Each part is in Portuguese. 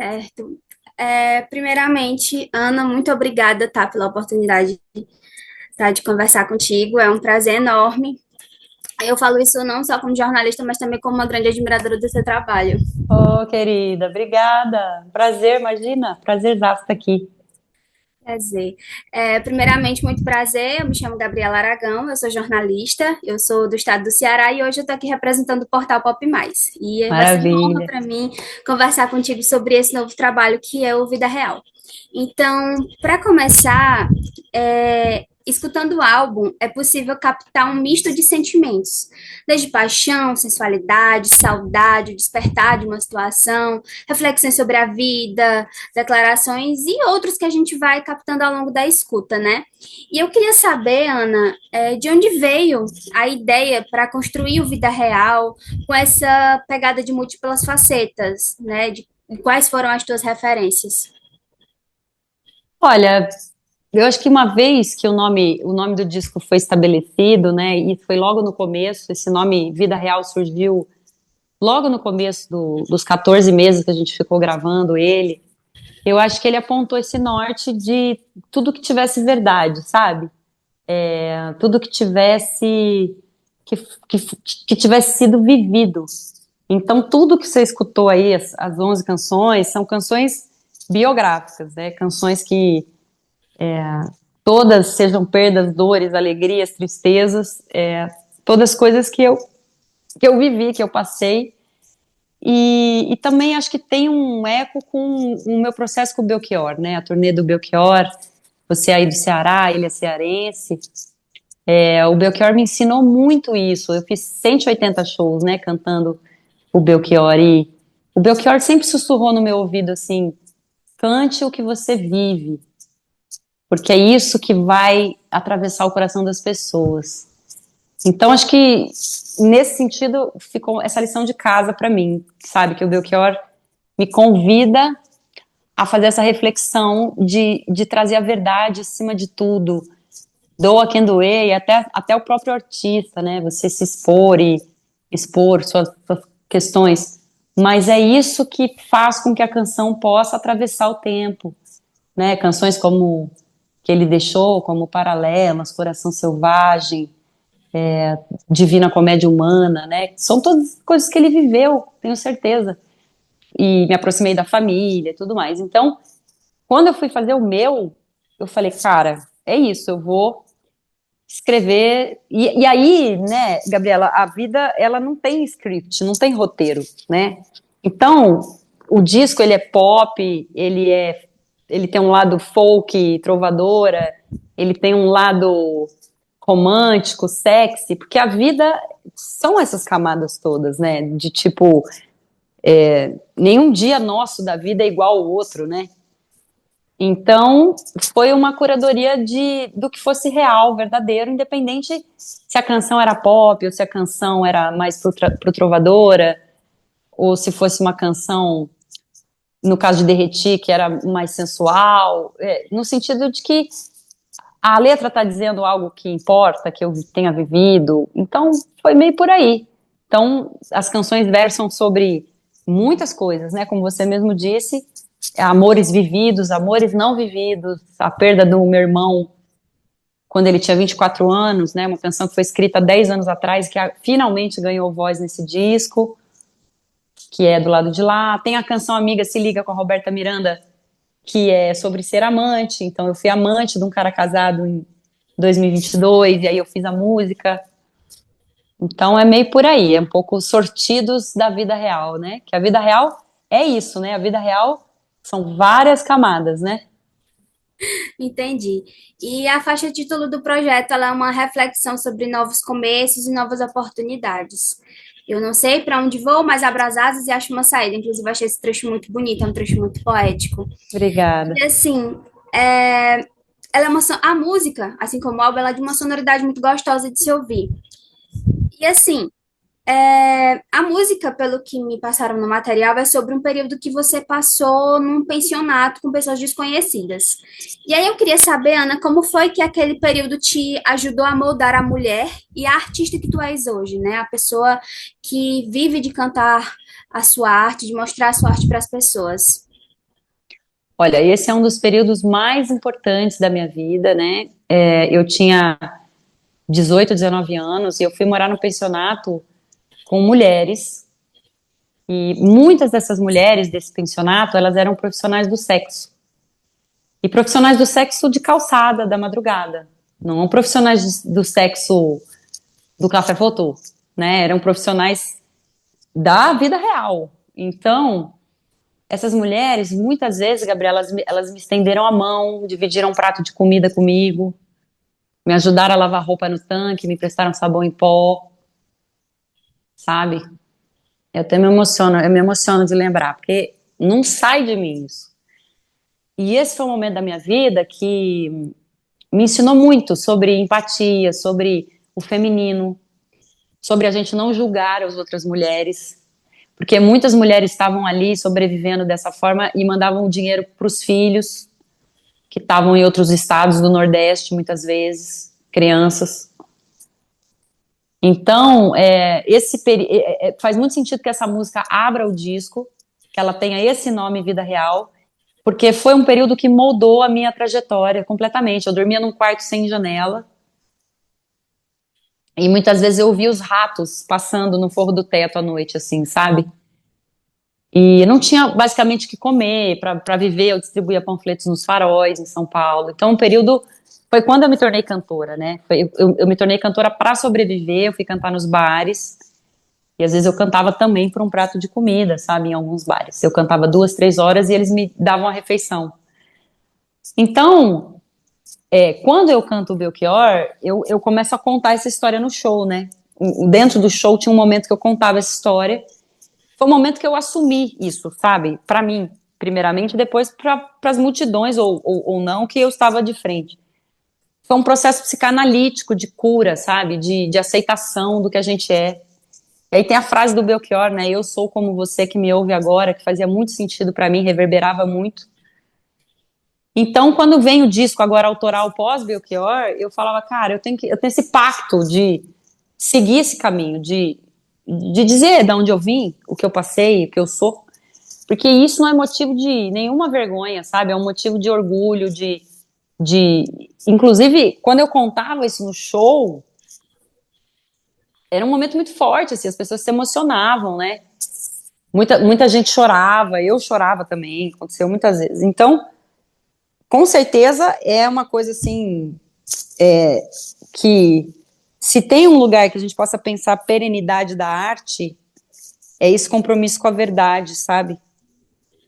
Certo. Primeiramente, Ana, muito obrigada, tá, pela oportunidade, tá, de conversar contigo. É um prazer enorme. Eu falo isso não só como jornalista, mas também como uma grande admiradora do seu trabalho. Ô, querida, obrigada. Prazer, imagina. Prazerzaço estar aqui. Prazer. Primeiramente, muito prazer. Eu me chamo Gabriela Aragão, eu sou jornalista, eu sou do estado do Ceará e hoje eu estou aqui representando o portal Pop Mais. E vai ser uma honra Maravilha. para mim conversar contigo sobre esse novo trabalho que é o Vida Real. Então, para começar, escutando o álbum, é possível captar um misto de sentimentos, desde paixão, sensualidade, saudade, o despertar de uma situação, reflexões sobre a vida, declarações e outros que a gente vai captando ao longo da escuta, né? E eu queria saber, Ana, de onde veio a ideia para construir o Vida Real com essa pegada de múltiplas facetas, né? De quais foram as tuas referências? Olha, eu acho que uma vez que o nome do disco foi estabelecido, né, e foi logo no começo, esse nome Vida Real surgiu logo no começo dos 14 meses que a gente ficou gravando ele. Eu acho que ele apontou esse norte de tudo que tivesse verdade, sabe? Tudo que tivesse que, que, que tivesse sido vivido. Então, tudo que você escutou aí, as 11 canções, são canções biográficas, né? Canções que todas sejam perdas, dores, alegrias, tristezas, todas coisas que eu vivi, que eu passei. E também acho que tem um eco com o meu processo com o Belchior, né? A turnê do Belchior, você aí do Ceará, ele é cearense. O Belchior me ensinou muito isso. Eu fiz 180 shows, né, cantando o Belchior. E o Belchior sempre sussurrou no meu ouvido assim: cante o que você vive, porque é isso que vai atravessar o coração das pessoas. Então, acho que nesse sentido ficou essa lição de casa para mim, sabe? Que o Belchior me convida a fazer essa reflexão de trazer a verdade acima de tudo, doa quem doer, e até o próprio artista, né? Você se expor e expor suas questões. Mas é isso que faz com que a canção possa atravessar o tempo, né? Canções como que ele deixou, como Paralelas, Coração Selvagem, Divina Comédia Humana, né? São todas coisas que ele viveu, tenho certeza. E me aproximei da família e tudo mais. Então, quando eu fui fazer o meu, eu falei, cara, é isso, eu vou escrever. E aí, né, Gabriela, a vida, ela não tem script, não tem roteiro, né? Então, o disco, ele é pop, ele tem um lado folk, trovadora, ele tem um lado romântico, sexy, porque a vida são essas camadas todas, né? De tipo, nenhum dia nosso da vida é igual ao outro, né? Então, foi uma curadoria do que fosse real, verdadeiro, independente se a canção era pop, ou se a canção era mais pro trovadora, ou se fosse uma canção, no caso de Derreti, que era mais sensual, no sentido de que a letra está dizendo algo que importa, que eu tenha vivido. Então, foi meio por aí. Então, as canções versam sobre muitas coisas, né? Como você mesmo disse, amores vividos, amores não vividos, a perda do meu irmão quando ele tinha 24 anos, né? Uma canção que foi escrita há 10 anos atrás, que finalmente ganhou voz nesse disco, que é do lado de lá. Tem a canção Amiga Se Liga com a Roberta Miranda, que é sobre ser amante. Então, eu fui amante de um cara casado em 2022, e aí eu fiz a música. Então, é meio por aí, é um pouco sortidos da vida real, né? Que a vida real é isso, né? A vida real são várias camadas, né? Entendi. E a faixa título do projeto, ela é uma reflexão sobre novos começos e novas oportunidades. Eu não sei para onde vou, mas abro as asas e acho uma saída. Inclusive, eu achei esse trecho muito bonito, é um trecho muito poético. Obrigada. E assim, é, ela é a música, assim como o álbum, ela é de uma sonoridade muito gostosa de se ouvir. E assim, a música, pelo que me passaram no material, é sobre um período que você passou num pensionato com pessoas desconhecidas. E aí eu queria saber, Ana, como foi que aquele período te ajudou a moldar a mulher e a artista que tu és hoje, né? A pessoa que vive de cantar a sua arte, de mostrar a sua arte para as pessoas. Olha, esse é um dos períodos mais importantes da minha vida, né? Eu tinha 18, 19 anos e eu fui morar no pensionato com mulheres. E muitas dessas mulheres desse pensionato, elas eram profissionais do sexo. E profissionais do sexo de calçada, da madrugada. Não profissionais do sexo do café fotô, né? Eram profissionais da vida real. Então, essas mulheres, muitas vezes, Gabriela, elas me estenderam a mão, dividiram um prato de comida comigo, me ajudaram a lavar roupa no tanque, me prestaram sabão em pó, sabe? Eu me emociono de lembrar, porque não sai de mim isso. E esse foi um momento da minha vida que me ensinou muito sobre empatia, sobre o feminino, sobre a gente não julgar as outras mulheres, porque muitas mulheres estavam ali sobrevivendo dessa forma e mandavam dinheiro para os filhos que estavam em outros estados do Nordeste, muitas vezes, crianças. Então, faz muito sentido que essa música abra o disco, que ela tenha esse nome, Vida Real, porque foi um período que moldou a minha trajetória completamente. Eu dormia num quarto sem janela, e muitas vezes eu ouvia os ratos passando no forro do teto à noite, assim, sabe? E não tinha basicamente o que comer para viver. Eu distribuía panfletos nos faróis em São Paulo. Então, um período foi quando eu me tornei cantora, né? Eu me tornei cantora para sobreviver. Eu fui cantar nos bares e às vezes eu cantava também por um prato de comida, sabe? Em alguns bares. Eu cantava 2, 3 horas e eles me davam a refeição. Então, quando eu canto o Belchior, eu começo a contar essa história no show, né? Dentro do show tinha um momento que eu contava essa história. Foi um momento que eu assumi isso, sabe? Para mim, primeiramente, depois para as multidões, ou não, que eu estava de frente. Foi um processo psicanalítico de cura, sabe? De aceitação do que a gente é. E aí tem a frase do Belchior, né? Eu sou como você que me ouve agora, que fazia muito sentido para mim, reverberava muito. Então, quando vem o disco agora autoral pós-Belchior, eu falava, cara, eu tenho esse pacto de seguir esse caminho, de dizer de onde eu vim, o que eu passei, o que eu sou, porque isso não é motivo de nenhuma vergonha, sabe? É um motivo de orgulho, inclusive, quando eu contava isso no show, era um momento muito forte, assim, as pessoas se emocionavam, né? Muita gente chorava, eu chorava também, aconteceu muitas vezes. Então, com certeza é uma coisa assim, que se tem um lugar que a gente possa pensar a perenidade da arte, é esse compromisso com a verdade, sabe?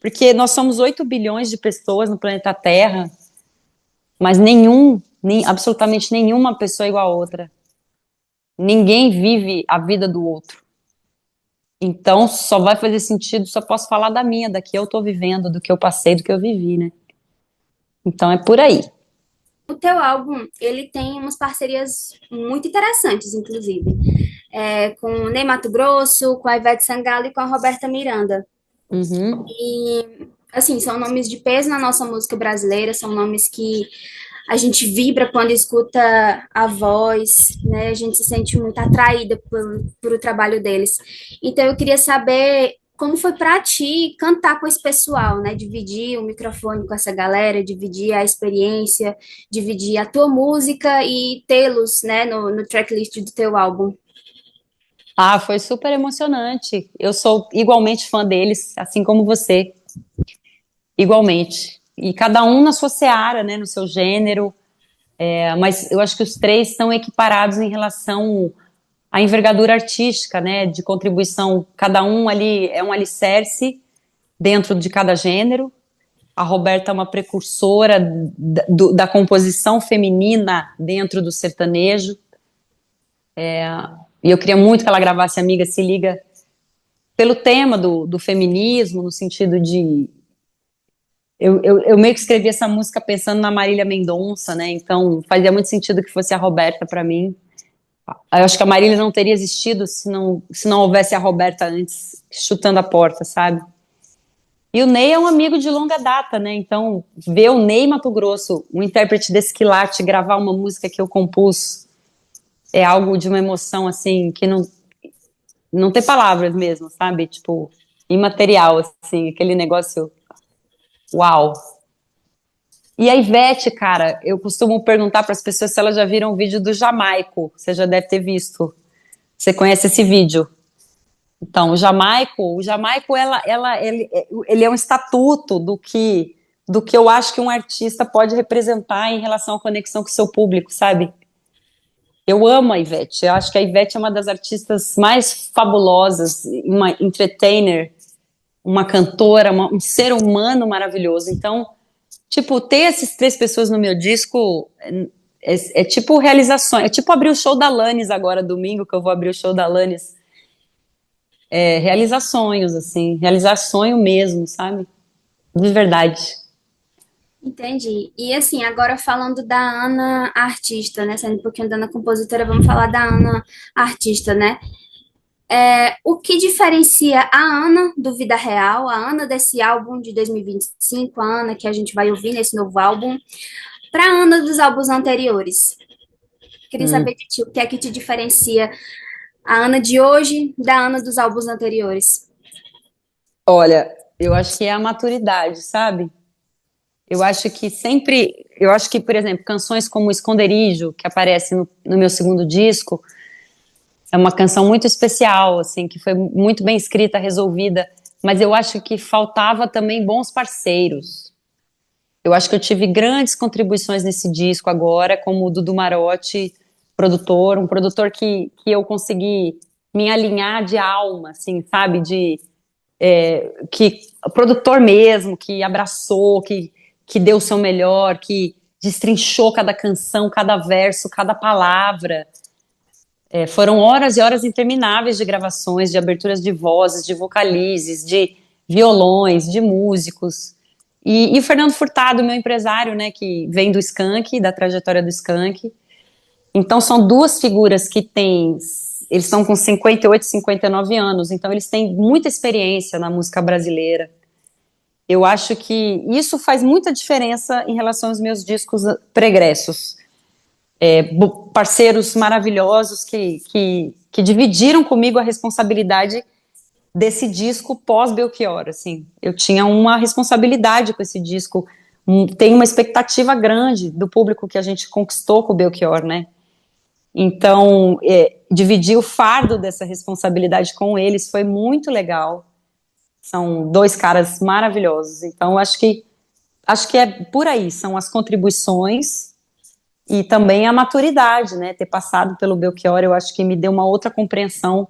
Porque nós somos 8 bilhões de pessoas no planeta Terra, mas absolutamente nenhuma pessoa é igual a outra. Ninguém vive a vida do outro. Então, só vai fazer sentido, só posso falar da minha, da que eu tô vivendo, do que eu passei, do que eu vivi, né? Então, é por aí. O teu álbum, ele tem umas parcerias muito interessantes, inclusive, com o Ney Matogrosso, com a Ivete Sangalo e com a Roberta Miranda. Uhum. E, assim, são nomes de peso na nossa música brasileira, são nomes que a gente vibra quando escuta a voz, né? A gente se sente muito atraída por o trabalho deles. Então, eu queria saber como foi para ti cantar com esse pessoal, né? Dividir o microfone com essa galera, dividir a experiência, dividir a tua música e tê-los, né, no tracklist do teu álbum. Ah, foi super emocionante. Eu sou igualmente fã deles, assim como você, igualmente. E cada um na sua seara, né, no seu gênero. Mas eu acho que os três estão equiparados em relação à envergadura artística, né, de contribuição. Cada um ali é um alicerce dentro de cada gênero. A Roberta é uma precursora da composição feminina dentro do sertanejo. E eu queria muito que ela gravasse Amiga Se Liga pelo tema do feminismo, no sentido de. Eu meio que escrevi essa música pensando na Marília Mendonça, né? Então fazia muito sentido que fosse a Roberta para mim. Eu acho que a Marília não teria existido se não houvesse a Roberta antes, chutando a porta, sabe? E o Ney é um amigo de longa data, né? Então, ver o Ney Matogrosso, um intérprete desse quilate, gravar uma música que eu compus é algo de uma emoção, assim, que não tem palavras mesmo, sabe? Tipo, imaterial, assim, aquele negócio, uau. E a Ivete, cara, eu costumo perguntar para as pessoas se elas já viram o vídeo do Jamaico. Você já deve ter visto. Você conhece esse vídeo? Então, o Jamaico, ele é um estatuto do que eu acho que um artista pode representar em relação à conexão com o seu público, sabe? Eu amo a Ivete. Eu acho que a Ivete é uma das artistas mais fabulosas, uma entertainer, uma cantora, um ser humano maravilhoso. Então, tipo, ter essas três pessoas no meu disco é tipo realizações. É tipo abrir o show da Alanis agora, domingo, que eu vou abrir o show da Alanis. É realizar sonhos, assim, realizar sonho mesmo, sabe? De verdade. Entendi. E assim, agora falando da Ana artista, né? Saindo um pouquinho da Ana compositora, vamos falar da Ana artista, né? O que diferencia a Ana do Vida Real, a Ana desse álbum de 2025, a Ana que a gente vai ouvir nesse novo álbum, para a Ana dos álbuns anteriores? Queria saber Hum. de ti, o que é que te diferencia a Ana de hoje da Ana dos álbuns anteriores? Olha, eu acho que é a maturidade, sabe? Eu acho que, por exemplo, canções como Esconderijo, que aparece no meu segundo disco, é uma canção muito especial, assim, que foi muito bem escrita, resolvida, mas eu acho que faltava também bons parceiros. Eu acho que eu tive grandes contribuições nesse disco agora, como o Dudu Marotti, produtor, um produtor que eu consegui me alinhar de alma, assim, sabe, que produtor mesmo, que abraçou, que deu o seu melhor, que destrinchou cada canção, cada verso, cada palavra. Foram horas e horas intermináveis de gravações, de aberturas de vozes, de vocalizes, de violões, de músicos. E o Fernando Furtado, meu empresário, né, que vem do Skank, da trajetória do Skank. Então são duas figuras que têm, eles estão com 58, 59 anos, então eles têm muita experiência na música brasileira. Eu acho que isso faz muita diferença em relação aos meus discos pregressos. Parceiros maravilhosos que dividiram comigo a responsabilidade desse disco pós-Belchior, assim. Eu tinha uma responsabilidade com esse disco, tem uma expectativa grande do público que a gente conquistou com o Belchior, né? Então, dividir o fardo dessa responsabilidade com eles foi muito legal. São dois caras maravilhosos. Então, acho que é por aí, são as contribuições e também a maturidade, né? Ter passado pelo Belchior, eu acho que me deu uma outra compreensão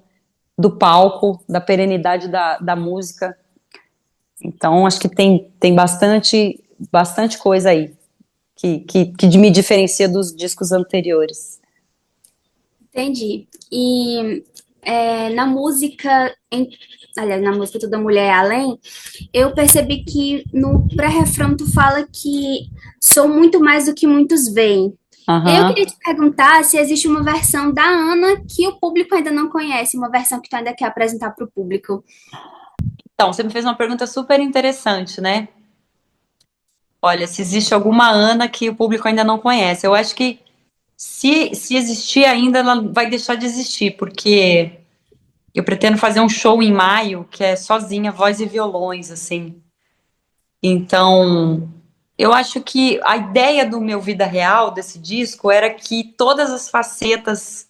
do palco, da perenidade da música. Então, acho que tem bastante coisa aí que me diferencia dos discos anteriores. Entendi. E na música, aliás, na música Toda Mulher é Além, eu percebi que no pré-refrão tu fala que sou muito mais do que muitos veem. E aí eu queria Aham. te perguntar se existe uma versão da Ana que o público ainda não conhece, uma versão que tu ainda quer apresentar para o público. Então, você me fez uma pergunta super interessante, né? Olha, se existe alguma Ana que o público ainda não conhece. Eu acho que se existir ainda, ela vai deixar de existir, porque eu pretendo fazer um show em maio que é sozinha, voz e violões, assim. Então, eu acho que a ideia do meu Vida Real, desse disco, era que todas as facetas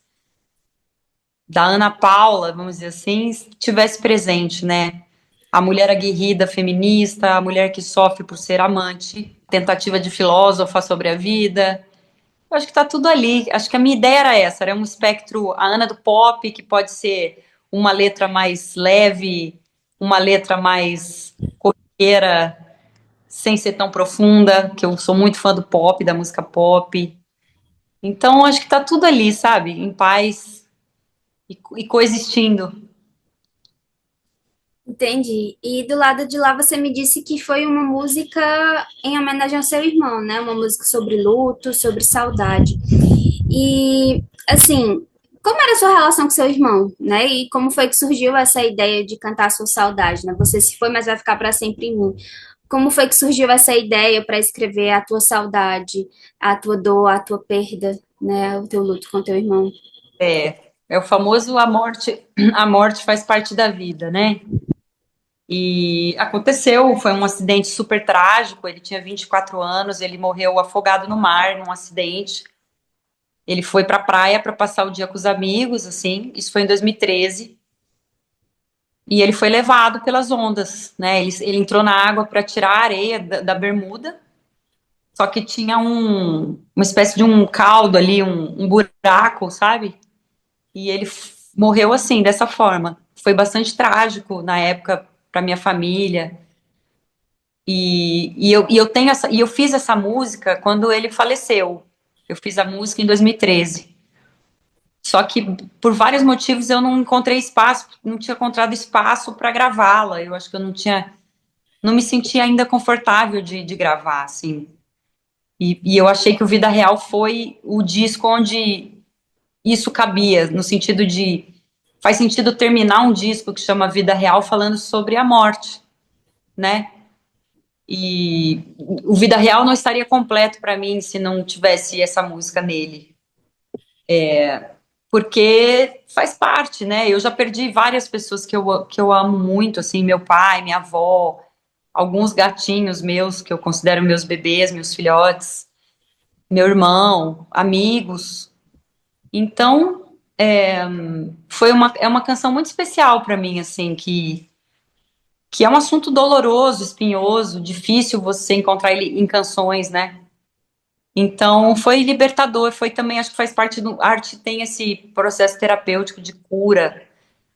da Ana Paula, vamos dizer assim, estivesse presente, né? A mulher aguerrida, feminista, a mulher que sofre por ser amante, tentativa de filósofa sobre a vida. Eu acho que tá tudo ali. Acho que a minha ideia era essa, era um espectro, a Ana do pop, que pode ser uma letra mais leve, uma letra mais corriqueira, sem ser tão profunda, que eu sou muito fã do pop, da música pop. Então, acho que tá tudo ali, sabe? Em paz e coexistindo. Entendi. E do lado de lá você me disse que foi uma música em homenagem ao seu irmão, né? Uma música sobre luto, sobre saudade. E, assim, como era a sua relação com seu irmão, né? E como foi que surgiu essa ideia de cantar a sua saudade, né? Você se foi, mas vai ficar para sempre em mim. Como foi que surgiu essa ideia para escrever a tua saudade, a tua dor, a tua perda, né? O teu luto com teu irmão? É o famoso a morte faz parte da vida, né? E aconteceu, foi um acidente super trágico. Ele tinha 24 anos, ele morreu afogado no mar num acidente. Ele foi pra praia para passar o dia com os amigos, assim. Isso foi em 2013. E ele foi levado pelas ondas, né? Ele entrou na água para tirar a areia da bermuda, só que tinha uma espécie de um caldo ali, um buraco, sabe? E ele morreu assim, dessa forma. Foi bastante trágico na época para minha família. E eu tenho e eu fiz essa música quando ele faleceu. Eu fiz a música em 2013. Só que por vários motivos eu não encontrei espaço, não tinha encontrado espaço para gravá-la. Eu acho que eu não me sentia ainda confortável de gravar, assim. E eu achei que o Vida Real foi o disco onde isso cabia, no sentido de faz sentido terminar um disco que chama Vida Real falando sobre a morte, né? E o Vida Real não estaria completo para mim se não tivesse essa música nele, porque faz parte, né? Eu já perdi várias pessoas que eu amo muito, assim, meu pai, minha avó, alguns gatinhos meus que eu considero meus bebês, meus filhotes, meu irmão, amigos. Então, é uma canção muito especial para mim, assim, que é um assunto doloroso, espinhoso, difícil você encontrar ele em canções, né? Então, foi libertador, foi também, acho que faz parte do. A arte tem esse processo terapêutico de cura,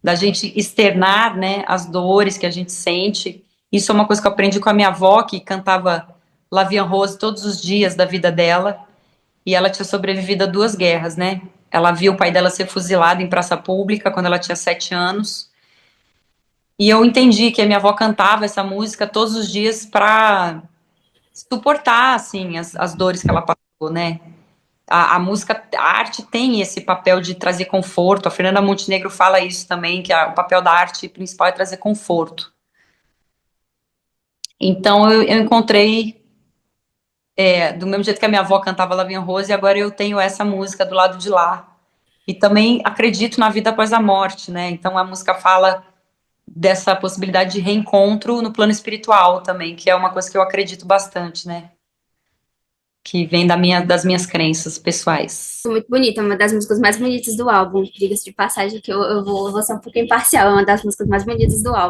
da gente externar, né, as dores que a gente sente. Isso é uma coisa que eu aprendi com a minha avó, que cantava La Vie en Rose todos os dias da vida dela, e ela tinha sobrevivido a duas guerras, né? Ela viu o pai dela ser fuzilado em praça pública quando ela tinha 7 anos, e eu entendi que a minha avó cantava essa música todos os dias para suportar, assim, as dores que ela passou, né? A música, a arte tem esse papel de trazer conforto. A Fernanda Montenegro fala isso também, que o papel da arte principal é trazer conforto. Então eu encontrei, do mesmo jeito que a minha avó cantava Lavinha Rose, agora eu tenho essa música do lado de lá. E também acredito na vida após a morte, né? Então a música fala dessa possibilidade de reencontro no plano espiritual também, que é uma coisa que eu acredito bastante, né? Que vem das minhas crenças pessoais. Muito bonita, uma das músicas mais bonitas do álbum. Diga-se de passagem que eu vou ser um pouco imparcial, é uma das músicas mais bonitas do álbum.